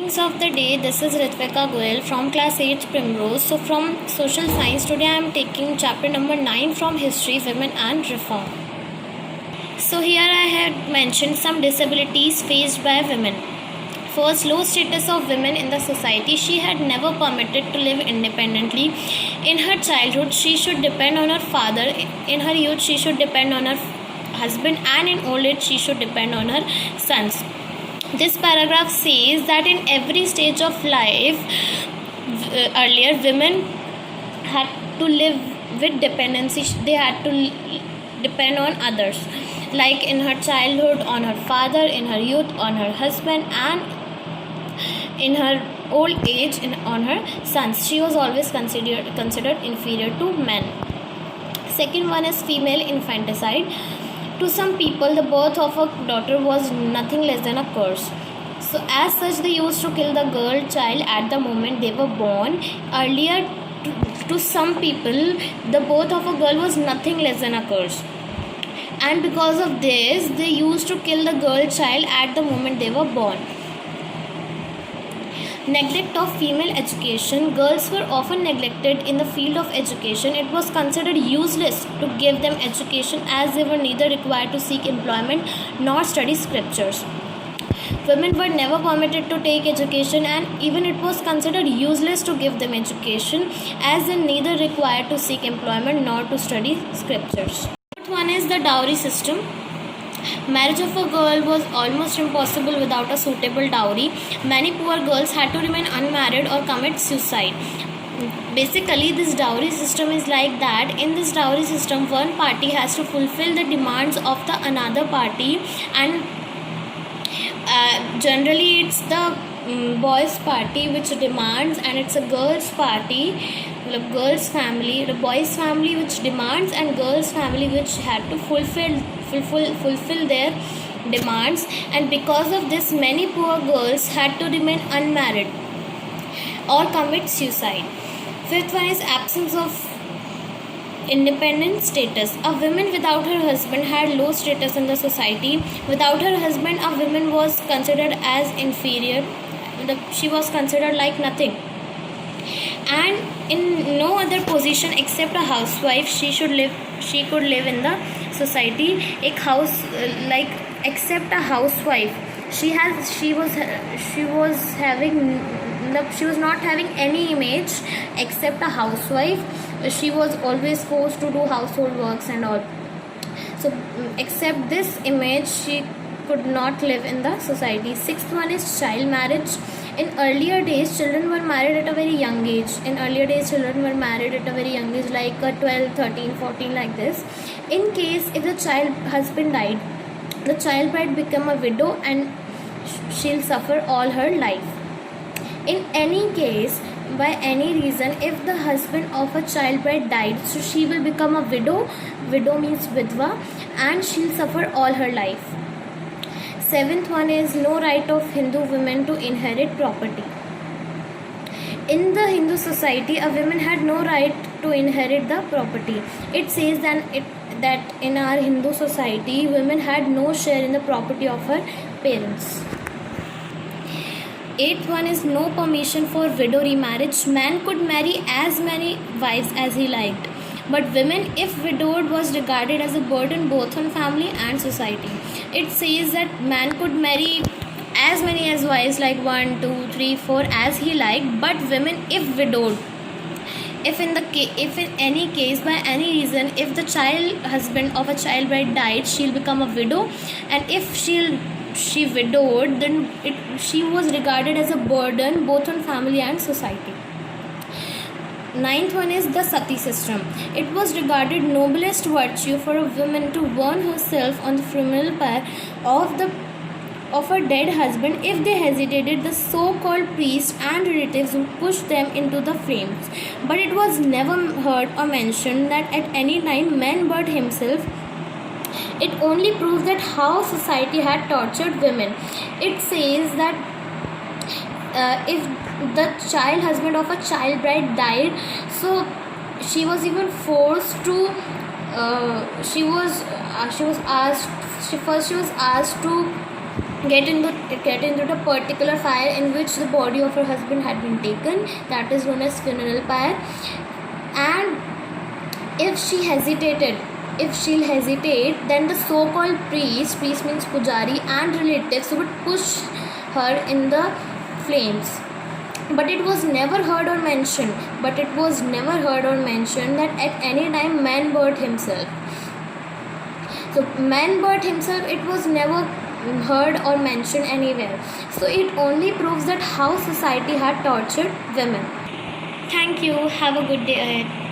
Greetings of the day. This is Ritvika Goyal from class 8 Primrose. So from social science today I am taking chapter number 9 from history, women and reform. So here I had mentioned some disabilities faced by women. First, low status of women in the society. She had never permitted to live independently. In her childhood she should depend on her father. In her youth she should depend on her husband, and in old age she should depend on her sons. This paragraph says that in every stage of life, earlier women had to live with dependency. They had to depend on others, like in her childhood on her father, in her youth on her husband, and in her old age on her sons. She was always considered inferior to men. Second one is female infanticide. To some people, the birth of a daughter was nothing less than a curse. So, as such, they used to kill the girl child at the moment they were born. Earlier, to some people, the birth of a girl was nothing less than a curse. And because of this, they used to kill the girl child at the moment they were born. Neglect of female education. Girls were often neglected in the field of education. It was considered useless to give them education as they were neither required to seek employment nor study scriptures. Women were never permitted to take education, and even it was considered useless to give them education as they neither required to seek employment nor to study scriptures. Fourth one is the dowry system. Marriage of a girl was almost impossible without a suitable dowry. Many poor girls had to remain unmarried or commit suicide. Basically, this dowry system is like that. In this dowry system, one party has to fulfill the demands of the another party, and generally it's the boys party which demands, and it's a girls party, the girls family, the boys family which demands, and girls family which had to fulfill their demands. And because of this, many poor girls had to remain unmarried or commit suicide. Fifth one is absence of independent status. A woman without her husband had low status in the society. Without her husband, a woman was considered as inferior. She was considered like nothing, and in no other position except a housewife she could live in the society. Except a housewife, she was not having any image except a housewife. She was always forced to do household works and all. So except this image, she could not live in the society. Sixth one is child marriage. In earlier days, children were married at a very young age. Like 12, 13, 14, like this. In case if the child husband died, the child bride become a widow and she'll suffer all her life. In any case, by any reason, if the husband of a child bride died, so she will become a widow. Widow means vidva, and she'll suffer all her life. Seventh one is no right of Hindu women to inherit property. In the Hindu society, a woman had no right to inherit the property. It says that in our Hindu society, women had no share in the property of her parents. Eighth one is no permission for widow remarriage. Man could marry as many wives as he liked, but women, if widowed, was regarded as a burden both on family and society. It says that man could marry as many as wives, like 1, 2, 3, 4 as he liked, but women, if widowed, if in any case, by any reason, if the husband of a child bride died, she'll become a widow, and if she widowed, then she was regarded as a burden both on family and society. Ninth one is the sati system. It was regarded noblest virtue for a woman to burn herself on the funeral pyre of her dead husband. If they hesitated, the so-called priests and relatives would push them into the flames. But it was never heard or mentioned that at any time man burned himself. It only proves that how society had tortured women. It says that if the husband of a child bride died, so she was even forced to she was asked to get into the particular fire in which the body of her husband had been taken. That is known as funeral pyre. And if she'll hesitate, then the so-called priest means pujari, and relatives would push her in the flames. But it was never heard or mentioned that at any time man burnt himself. So man burnt himself, it was never heard or mentioned anywhere. So it only proves that how society had tortured women. Thank you. Have a good day ahead.